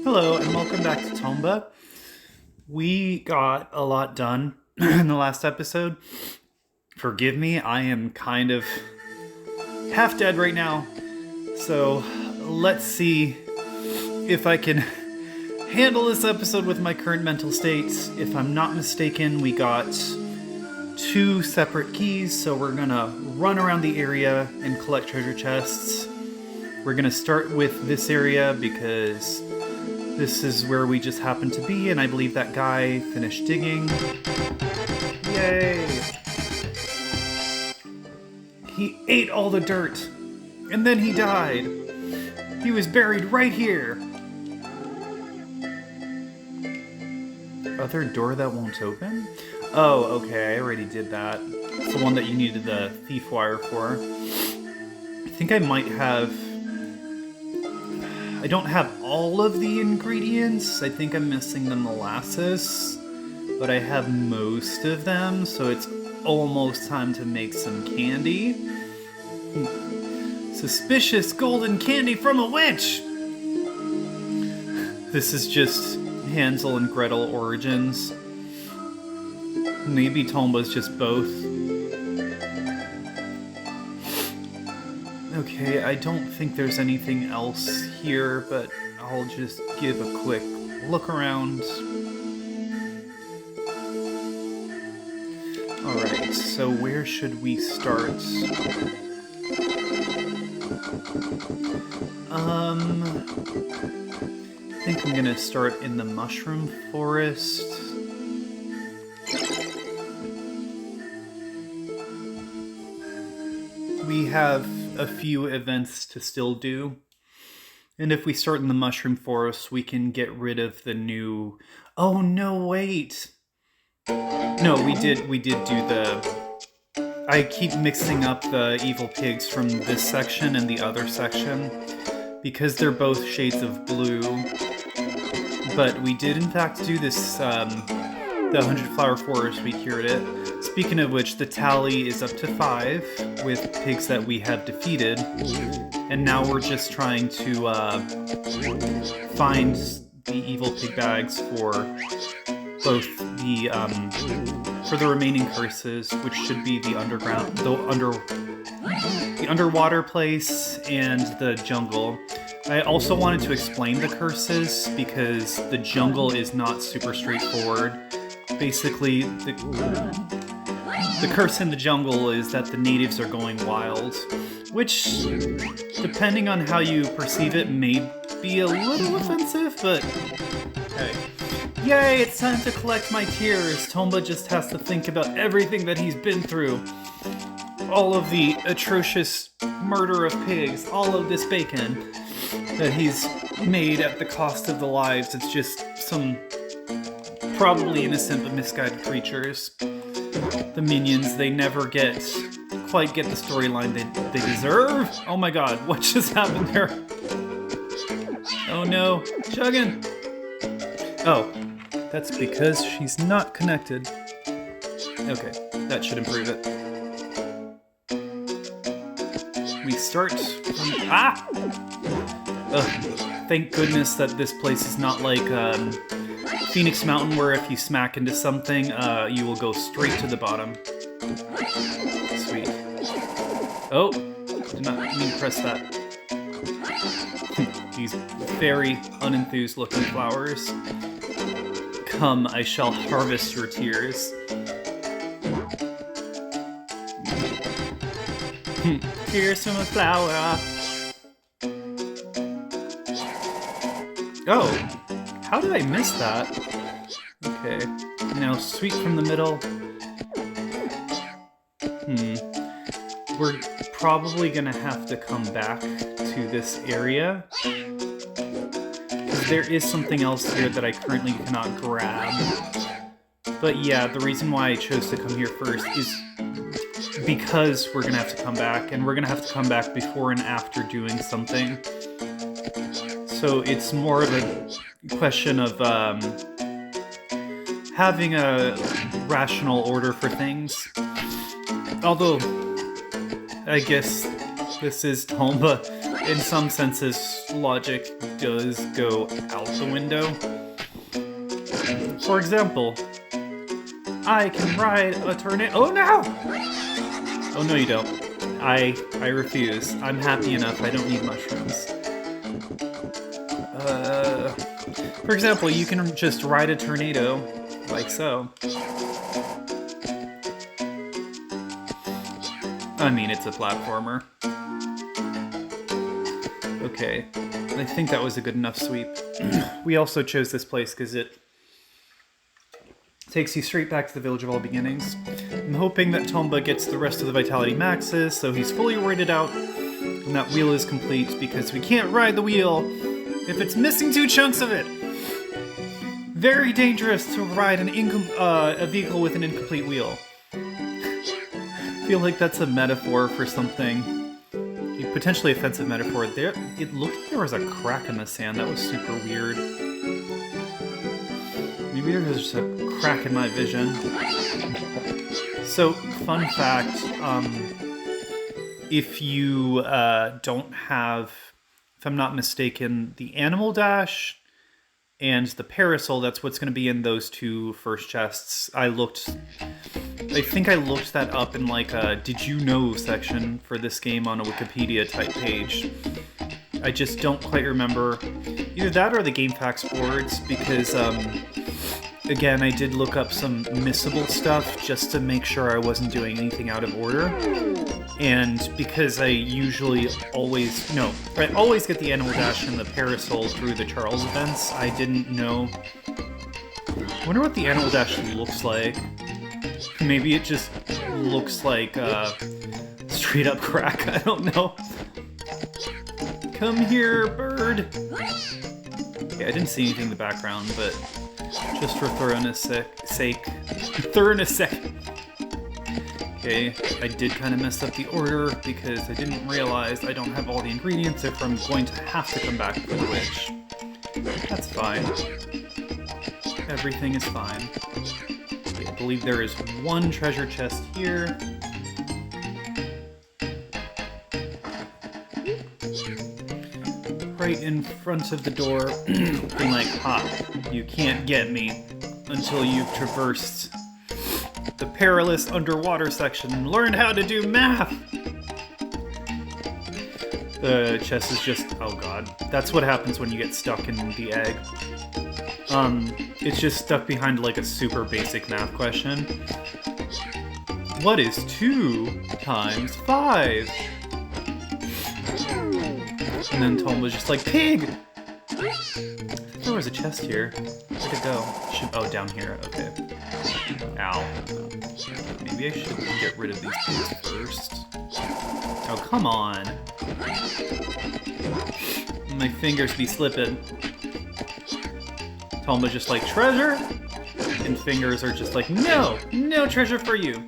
Hello and welcome back to Tomba. We got a lot done in the last episode. Forgive me, I am kind of half dead right now. So let's see if I can handle this episode with my current mental state. If I'm not mistaken, we got 2 separate keys, so we're gonna run around the area and collect treasure chests. We're gonna start with this area because this is where we just happened to be, and I believe that guy finished digging. Yay! He ate all the dirt, and then he died. He was buried right here. Other door that won't open? Oh, okay, I already did that. It's the one that you needed the thief wire for. I think I might have... I don't have all of the ingredients. I think I'm missing the molasses, but I have most of them, so it's almost time to make some candy. Suspicious golden candy from a witch! This is just Hansel and Gretel origins. Maybe Tomba's just both. Okay, I don't think there's anything else here, but I'll just give a quick look around. Alright, so where should we start? I think I'm gonna start in the mushroom forest. We have a few events to still do. And if we start in the mushroom forest, we can get rid of the new... Oh, no, wait! No, we did do the... I keep mixing up the evil pigs from this section and the other section, because they're both shades of blue. But we did, in fact, do this, the 100 Flower Forest, we cured it. Speaking of which, the tally is up to 5 with pigs that we have defeated, and now we're just trying to find the evil pig bags for both the for the remaining curses, which should be the underground, the underwater place and the jungle. I also wanted to explain the curses because the jungle is not super straightforward. Basically, the curse in the jungle is that the natives are going wild, which, depending on how you perceive it, may be a little offensive, but hey. Yay, it's time to collect my tears! Tomba just has to think about everything that he's been through. All of the atrocious murder of pigs, all of this bacon that he's made at the cost of the lives. It's just some probably innocent but misguided creatures. The minions, they never quite get the storyline they deserve. Oh my god, what just happened there? Oh no, Chuggin! Oh, that's because she's not connected. Okay, that should improve it. We start from... Ah! Ugh, thank goodness that this place is not like Phoenix Mountain, where if you smack into something, you will go straight to the bottom. Sweet. Oh, did not mean to press that. These very unenthused looking flowers. Come, I shall harvest your tears. Tears from a flower. Oh, how did I miss that? Okay, now sweet from the middle. We're probably gonna have to come back to this area. There is something else here that I currently cannot grab. But yeah, the reason why I chose to come here first is because we're gonna have to come back, and we're gonna have to come back before and after doing something. So it's more of a question of having a rational order for things. Although, I guess this is Tomba. in some senses, logic does go out the window. For example, I can ride a tornado. Oh no! Oh no, you don't. I refuse. I'm happy enough. I don't need mushrooms. For example, you can just ride a tornado, like so. I mean, it's a platformer. Okay, I think that was a good enough sweep. We also chose this place because it takes you straight back to the Village of All Beginnings. I'm hoping that Tomba gets the rest of the Vitality maxes, so he's fully rated out, and that wheel is complete, because we can't ride the wheel if it's missing 2 chunks of it! Very dangerous to ride a vehicle with an incomplete wheel. I feel like that's a metaphor for something. A potentially offensive metaphor. There, it looked like there was a crack in the sand. That was super weird. Maybe there was just a crack in my vision. So, fun fact, if you don't have, if I'm not mistaken, the Animal Dash and the Parasol, that's what's going to be in those 2 first chests. I think I looked that up in like a Did You Know section for this game on a Wikipedia type page. I just don't quite remember. Either that or the Game Facts boards, because again, I did look up some missable stuff just to make sure I wasn't doing anything out of order. And because I always get the Animal Dash and the Parasol through the Charles events, I didn't know. I wonder what the Animal Dash looks like. Maybe it just looks like straight up crack, I don't know. Come here, bird! Okay, I didn't see anything in the background, but just for thoroughness sake. Okay, I did kind of mess up the order because I didn't realize I don't have all the ingredients if I'm going to have to come back for the witch. That's fine. Everything is fine. Okay, I believe there is 1 treasure chest here. Right in front of the door, being like, ha, you can't get me until you've traversed the perilous underwater section and learned how to do math! The chest is just, oh god. That's what happens when you get stuck in the egg. It's just stuck behind like a super basic math question. What is 2 times 5? And then Tom was just like, pig! There was a chest here. Where'd it go? Oh, down here. Okay. Ow. Maybe I should get rid of these pigs first. Oh, come on. My fingers be slipping. Tom was just like, treasure? And fingers are just like, no! No treasure for you!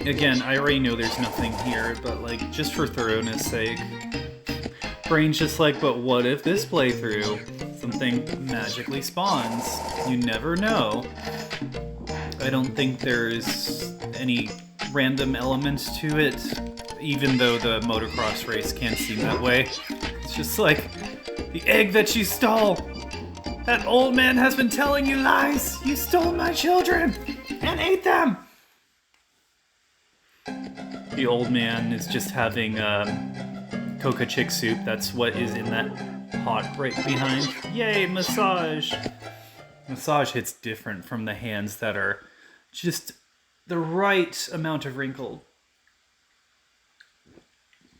Again, I already know there's nothing here, but like, just for thoroughness sake. Brain's just like, but what if this playthrough, something magically spawns? You never know. I don't think there's any random elements to it, even though the motocross race can seem that way. It's just like, the egg that you stole! That old man has been telling you lies! You stole my children! And ate them! The old man is just having coca chick soup. That's what is in that pot right behind. Yay, massage! Massage hits different from the hands that are just the right amount of wrinkled.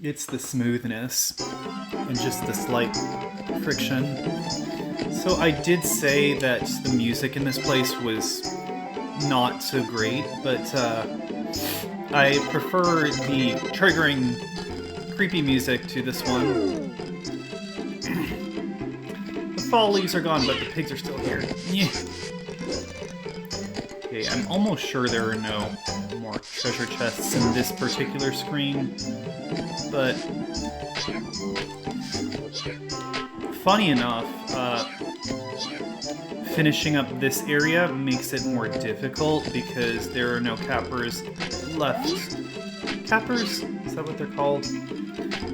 It's the smoothness and just the slight friction. So I did say that the music in this place was not so great, but I prefer the triggering, creepy music to this one. The fall leaves are gone, but the pigs are still here. Yeah. Okay, I'm almost sure there are no more treasure chests in this particular screen, but funny enough, finishing up this area makes it more difficult because there are no cappers left. cappers? Is that what they're called?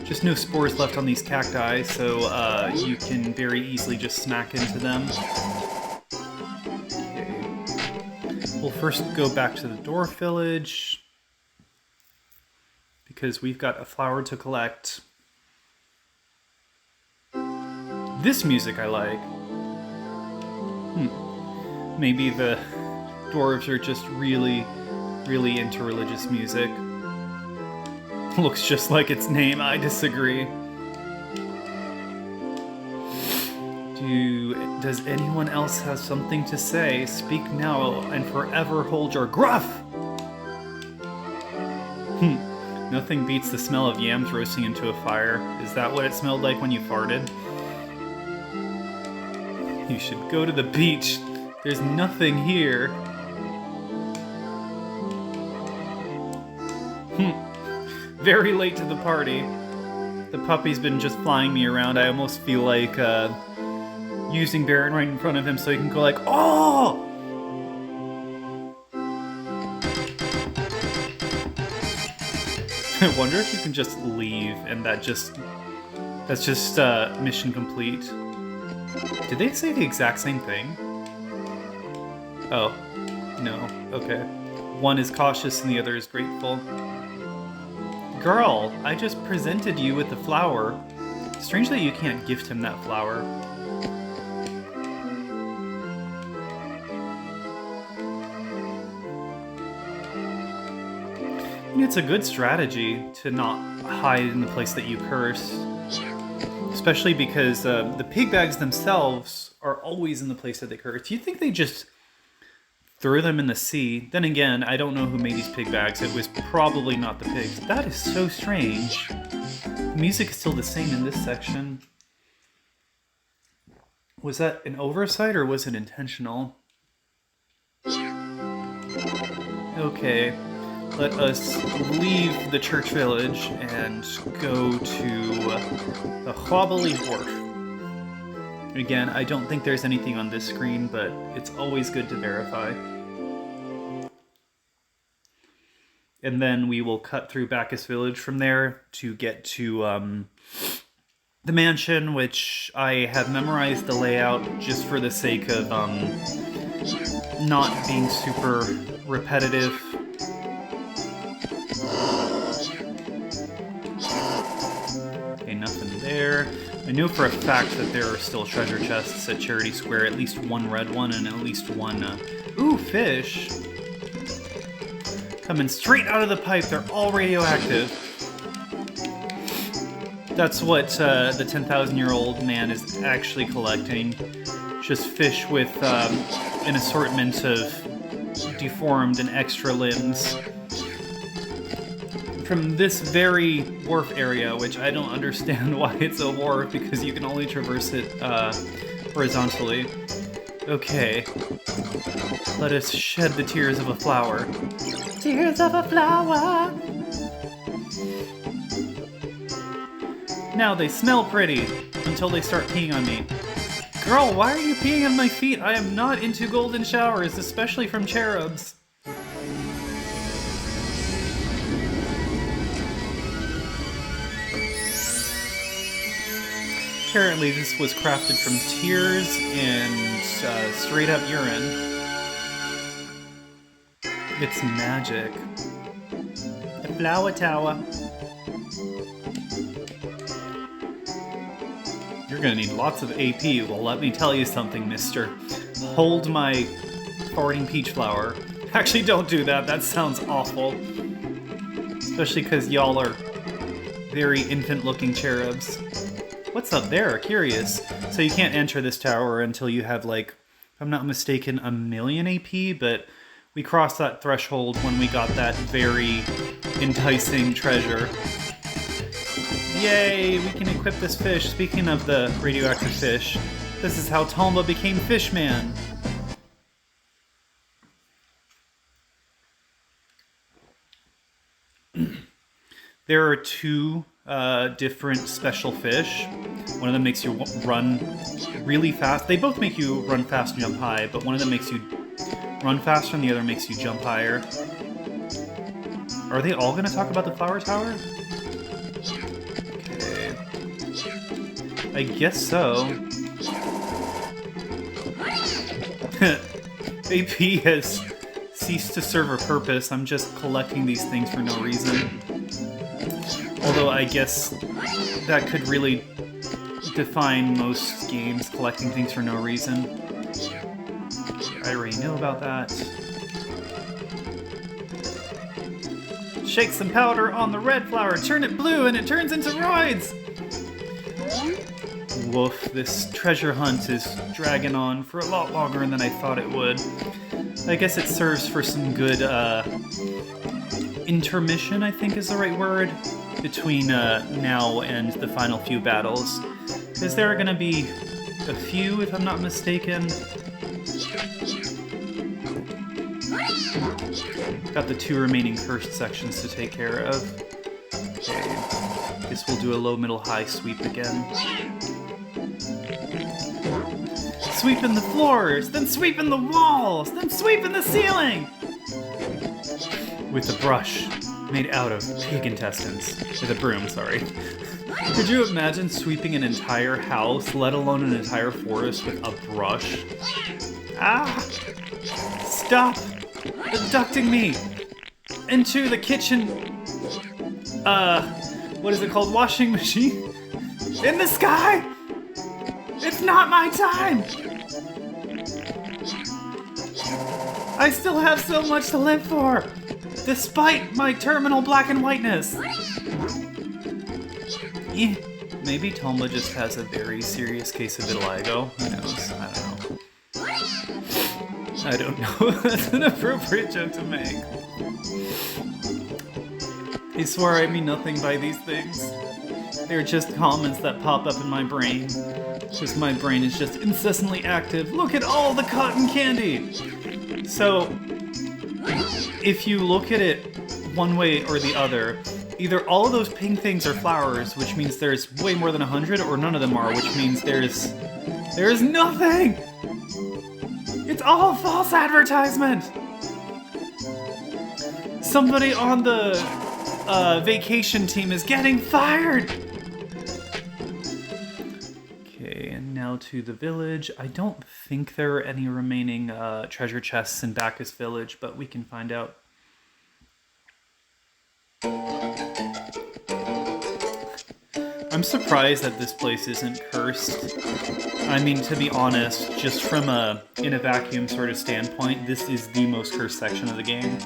Just no spores left on these cacti, so you can very easily just smack into them. Okay. We'll first go back to the dwarf village, because we've got a flower to collect. This music I like. Maybe the dwarves are just really, really into religious music. Looks just like its name, I disagree. Does anyone else have something to say? Speak now and forever hold your gruff! Nothing beats the smell of yams roasting into a fire. Is that what it smelled like when you farted? You should go to the beach. There's nothing here. Very late to the party. The puppy's been just flying me around. I almost feel like using Baron right in front of him so he can go like, oh! I wonder if you can just leave and that's just mission complete. Did they say the exact same thing? Oh, no, okay. One is cautious and the other is grateful. Girl, I just presented you with the flower. Strange that you can't gift him that flower. It's a good strategy to not hide in the place that you curse. Especially because the pig bags themselves are always in the place that they curse. Do you think they just threw them in the sea? Then again, I don't know who made these pig bags. It was probably not the pigs. That is so strange. The music is still the same in this section. Was that an oversight or was it intentional? Okay. Let us leave the church village and go to the Hobbly Wharf. Again, I don't think there's anything on this screen, but it's always good to verify. And then we will cut through Bacchus Village from there to get to the mansion, which I have memorized the layout just for the sake of not being super repetitive. Okay, nothing there. I know for a fact that there are still treasure chests at Charity Square, at least one red one and at least one, ooh, fish! Coming straight out of the pipe, they're all radioactive. That's what the 10,000-year-old man is actually collecting. Just fish with an assortment of deformed and extra limbs. From this very wharf area, which I don't understand why it's a wharf, because you can only traverse it horizontally. Okay. Let us shed the tears of a flower. Tears of a flower! Now they smell pretty, until they start peeing on me. Girl, why are you peeing on my feet? I am not into golden showers, especially from cherubs. Apparently this was crafted from tears and straight up urine. It's magic. The flower tower. You're gonna need lots of AP. Well, let me tell you something, mister. Hold my farting peach flower. Actually, don't do that. That sounds awful. Especially because y'all are very infant-looking cherubs. What's up there? Curious. So you can't enter this tower until you have, like, if I'm not mistaken, 1,000,000 AP, but we crossed that threshold when we got that very enticing treasure. Yay! We can equip this fish. Speaking of the radioactive fish, this is how Tomba became Fishman. There are two different special fish. One of them makes you run really fast. They both make you run fast and jump high, but one of them makes you run faster and the other makes you jump higher. Are they all gonna talk about the flower tower? Okay. I guess so. AP has ceased to serve a purpose. I'm just collecting these things for no reason. Although I guess that could really define most games, collecting things for no reason. I already know about that. Shake some powder on the red flower, turn it blue, and it turns into roids! Woof, this treasure hunt is dragging on for a lot longer than I thought it would. I guess it serves for some good, intermission, I think is the right word, between, now and the final few battles. Because there are gonna be a few, if I'm not mistaken. Got the 2 remaining cursed sections to take care of. Okay, guess we'll do a low, middle, high sweep again. Sweeping the floors, then sweeping the walls, then sweeping the ceiling! With a brush made out of pig intestines. With a broom, sorry. Could you imagine sweeping an entire house, let alone an entire forest, with a brush? Ah! Stop abducting me into the kitchen, what is it called? Washing machine? In the sky! It's not my time! I still have so much to live for, despite my terminal black and whiteness. Eh, maybe Tomba just has a very serious case of vitiligo. Who knows? I don't know. That's an appropriate joke to make. I swear I mean nothing by these things. They're just comments that pop up in my brain. Because my brain is just incessantly active. Look at all the cotton candy! So, if you look at it one way or the other, either all of those pink things are flowers, which means there's way more than 100, or none of them are, which means there's nothing! It's all false advertisement! Somebody on the vacation team is getting fired! Okay, and now to the village. I don't think there are any remaining treasure chests in Bacchus Village, but we can find out. I'm surprised that this place isn't cursed. I mean, to be honest, just from in a vacuum sort of standpoint, this is the most cursed section of the game.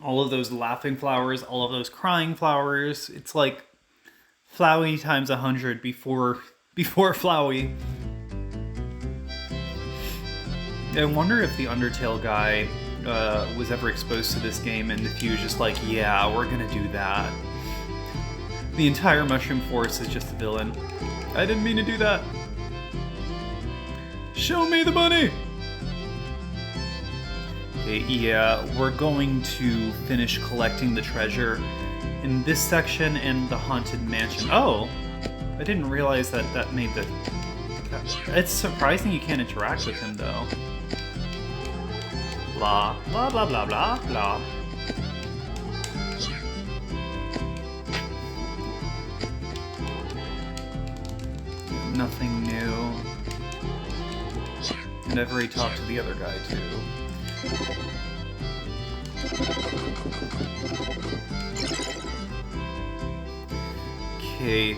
All of those laughing flowers, all of those crying flowers, it's like Flowey times 100 before Flowey. I wonder if the Undertale guy was ever exposed to this game and if he was just like, yeah, we're gonna do that. The entire Mushroom Forest is just a villain. I didn't mean to do that. Show me the money! Okay, yeah, we're going to finish collecting the treasure in this section and the Haunted Mansion. Oh! I didn't realize that made the... It's surprising you can't interact with him, though. Blah, blah, blah, blah, blah, blah. Nothing new. And I've already talked to the other guy, too. Okay,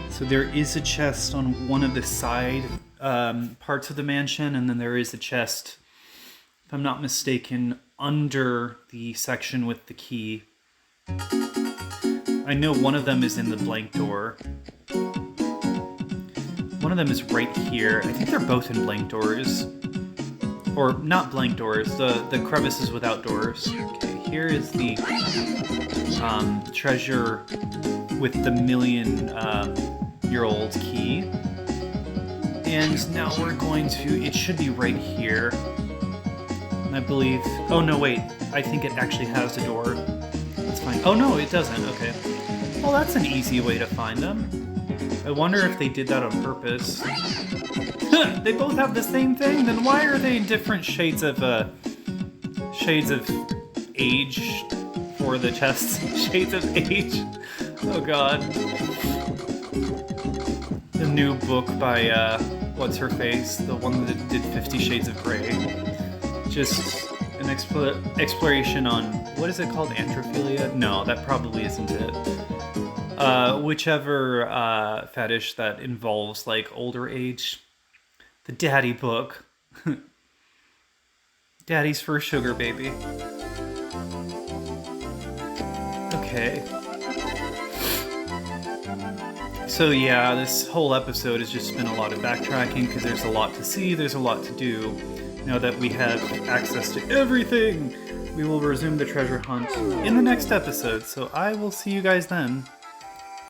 so there is a chest on one of the side parts of the mansion, and then there is a chest, if I'm not mistaken, under the section with the key. I know one of them is in the blank door. One of them is right here. I think they're both in blank doors. Or, not blank doors, the crevices without doors. Okay, here is the treasure with the million-year-old key. And now we're going to... It should be right here. I believe... Oh, no, wait. I think it actually has a door. That's fine. Oh, no, it doesn't. Okay. Well, that's an easy way to find them. I wonder if they did that on purpose. They both have the same thing? Then why are they in different shades of age for the chest. Shades of Age. Oh god. The new book by, what's her face? The one that did 50 Shades of Grey. Just an exploration on, what is it called? Anthrophilia? No, that probably isn't it. Whichever fetish that involves, like, older age. The daddy book. Daddy's first sugar baby. Okay. So yeah, this whole episode has just been a lot of backtracking because there's a lot to see, there's a lot to do. Now that we have access to everything, we will resume the treasure hunt in the next episode, so I will see you guys then.